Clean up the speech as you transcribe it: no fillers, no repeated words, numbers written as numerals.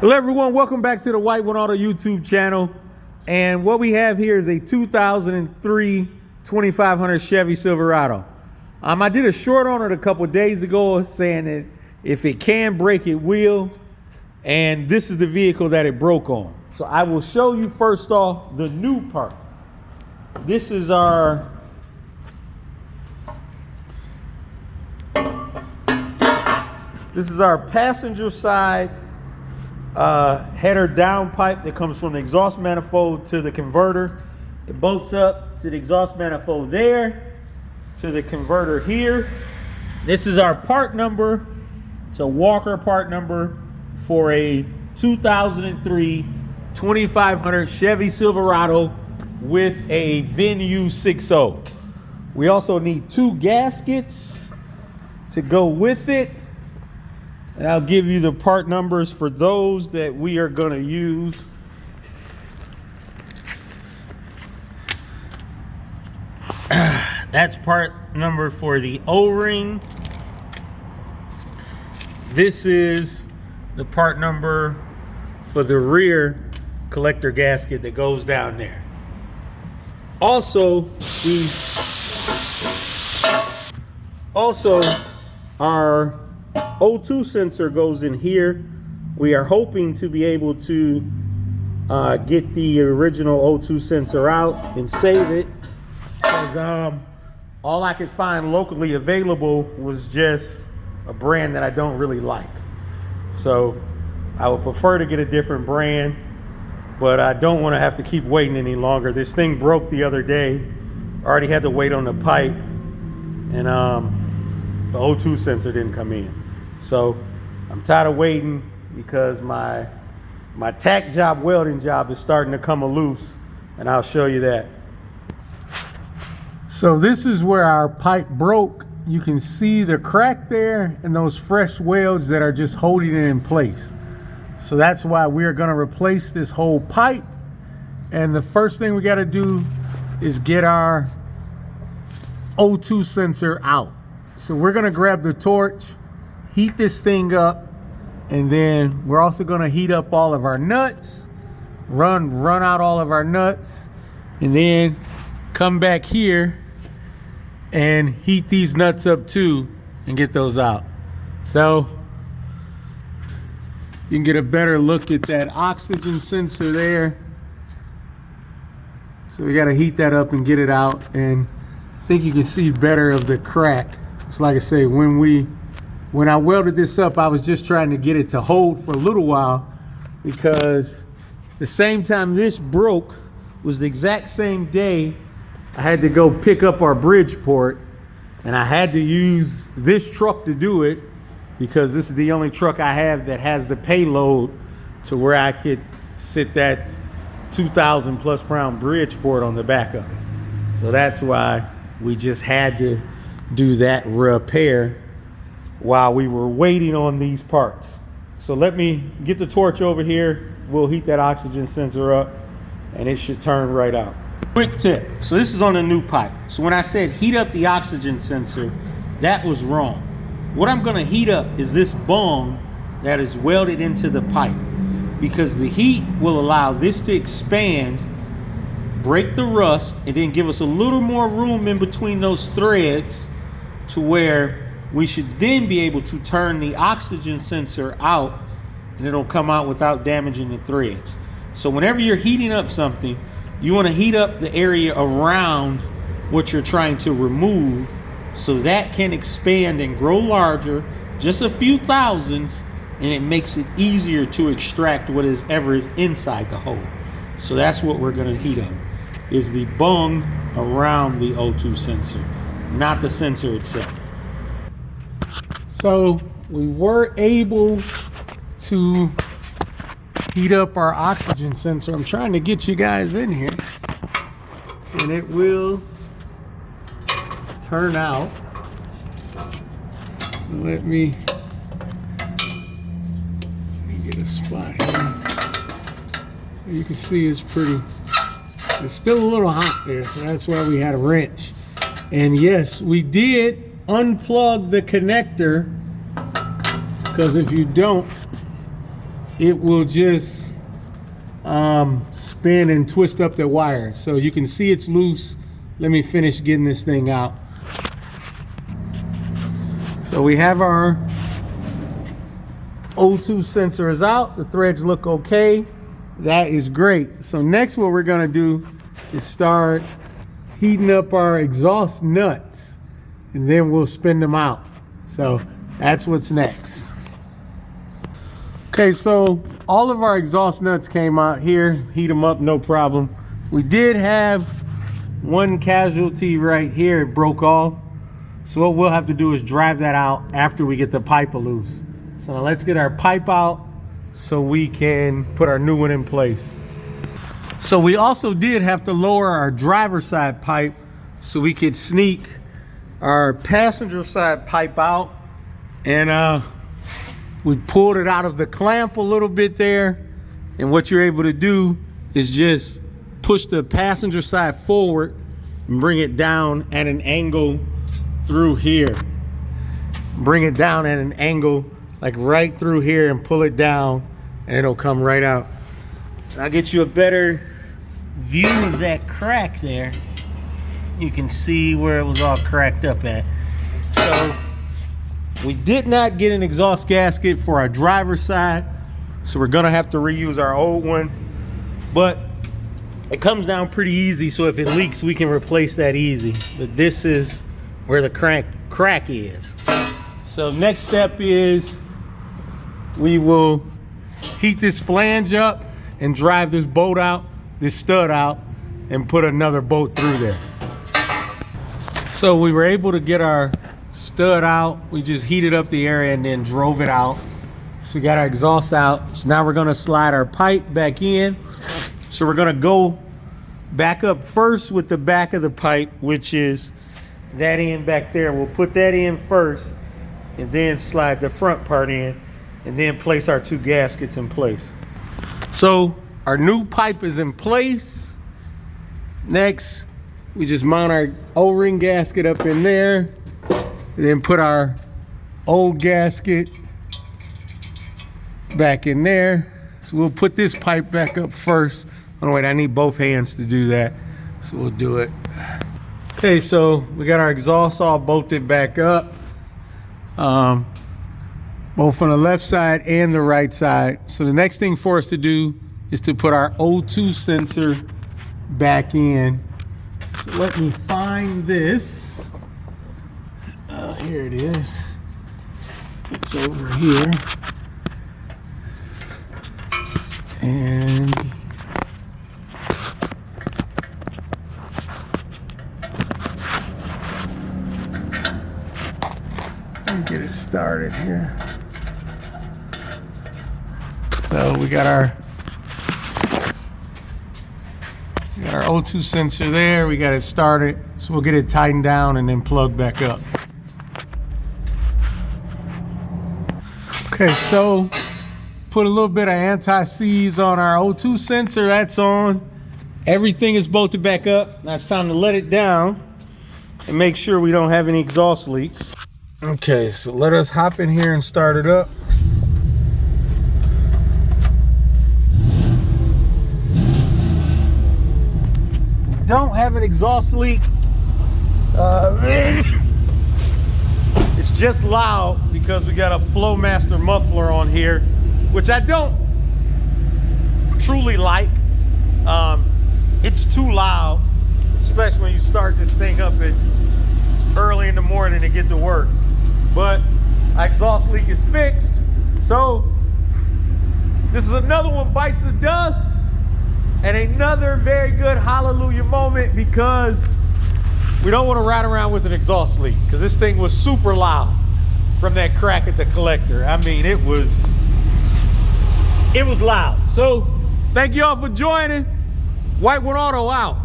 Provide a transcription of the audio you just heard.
Hello everyone, welcome back to the White One Auto YouTube channel. And what we have here is a 2003 2500 Chevy Silverado. I did a short on it a couple days ago saying that if it can break, it will. And this is the vehicle that it broke on. So I will show you first off the new part. This is our passenger side header down pipe that comes from the exhaust manifold to the converter. It bolts up to the exhaust manifold there, to the converter here. This is our part number. It's a Walker part number for a 2003 2500 Chevy Silverado with a VIN 60. We also need 2 gaskets to go with it. And I'll give you the part numbers for those that we are going to use. That's part number for the O-ring. This is the part number for the rear collector gasket that goes down there. Also, our O2 sensor goes in here. We are hoping to be able to get the original O2 sensor out and save it, because all I could find locally available was just a brand that I don't really like. So I would prefer to get a different brand, but I don't want to have to keep waiting any longer. This thing broke the other day. I already had to wait on the pipe, and the O2 sensor didn't come in. So I'm tired of waiting because my tack job, welding job, is starting to come loose, and I'll show you that. So this is where our pipe broke. You can see the crack there and those fresh welds that are just holding it in place. So that's why we're going to replace this whole pipe. And the first thing we got to do is get our O2 sensor out. So we're going to grab the torch, heat this thing up, and then we're also going to heat up all of our nuts, run out all of our nuts, and then come back here and heat these nuts up too and get those out. So you can get a better look at that oxygen sensor there. So we got to heat that up and get it out, and I think you can see better of the crack. It's like I say, when I welded this up, I was just trying to get it to hold for a little while, because the same time this broke was the exact same day I had to go pick up our Bridgeport, and I had to use this truck to do it because this is the only truck I have that has the payload to where I could sit that 2,000 plus pound Bridgeport on the back of it. So that's why we just had to do that repair while we were waiting on these parts. So let me get the torch over here. We'll heat that oxygen sensor up and it should turn right out. Quick tip. So this is on a new pipe. So when I said heat up the oxygen sensor, that was wrong. What I'm gonna heat up is this bung that is welded into the pipe, because the heat will allow this to expand, break the rust, and then give us a little more room in between those threads to where we should then be able to turn the oxygen sensor out, and it'll come out without damaging the threads. So whenever you're heating up something, you want to heat up the area around what you're trying to remove, so that can expand and grow larger, just a few thousandths, and it makes it easier to extract what is inside the hole. So that's what we're going to heat up, is the bung around the O2 sensor, not the sensor itself. So we were able to heat up our oxygen sensor. I'm trying to get you guys in here, and it will turn out. Let me get a spot here. You can see it's still a little hot there, so that's why we had a wrench. And yes, we did unplug the connector, because if you don't, it will just spin and twist up the wire. So you can see it's loose. Let me finish getting this thing out. So we have our O2 sensors out. The threads look okay. That is great. So next what we're gonna do is start heating up our exhaust nuts, and then we'll spin them out. So that's what's next. Okay, so all of our exhaust nuts came out here. Heat them up, no problem. We did have one casualty right here. It broke off. So what we'll have to do is drive that out after we get the pipe loose. So now let's get our pipe out so we can put our new one in place. So we also did have to lower our driver's side pipe so we could sneak our passenger side pipe out, and we pulled it out of the clamp a little bit there. And what you're able to do is just push the passenger side forward and bring it down at an angle through here. Bring it down at an angle like right through here and pull it down, and it'll come right out. And I'll get you a better view of that crack there. You can see where it was all cracked up at. So we did not get an exhaust gasket for our driver's side, so we're gonna have to reuse our old one, but it comes down pretty easy. So if it leaks, we can replace that easy. But this is where the crack is. So next step is we will heat this flange up and drive this bolt out, this stud out, and put another bolt through there. So we were able to get our stud out. We just heated up the area and then drove it out. So we got our exhaust out. So now we're gonna slide our pipe back in. So we're gonna go back up first with the back of the pipe, which is that end back there. We'll put that in first and then slide the front part in, and then place our two gaskets in place. So our new pipe is in place. Next, we just mount our O-ring gasket up in there, and then put our old gasket back in there. So we'll put this pipe back up first. Oh wait, I need both hands to do that, so we'll do it. Okay, so we got our exhaust all bolted back up, both on the left side and the right side. So the next thing for us to do is to put our O2 sensor back in. So let me find this. Here it is. It's over here. And let me get it started here. So we got our O2 sensor there. We got it started. So we'll get it tightened down and then plugged back up. Okay, so put a little bit of anti-seize on our O2 sensor. That's on. Everything is bolted back up. Now it's time to let it down and make sure we don't have any exhaust leaks. Okay, so let us hop in here and start it up. Don't have an exhaust leak. It's just loud because we got a Flowmaster muffler on here, which I don't truly like. It's too loud, especially when you start this thing up at early in the morning to get to work. But our exhaust leak is fixed, so this is another one bites the dust. And another very good hallelujah moment, because we don't want to ride around with an exhaust leak, because this thing was super loud from that crack at the collector. I mean, it was loud. So thank you all for joining. White One Auto out.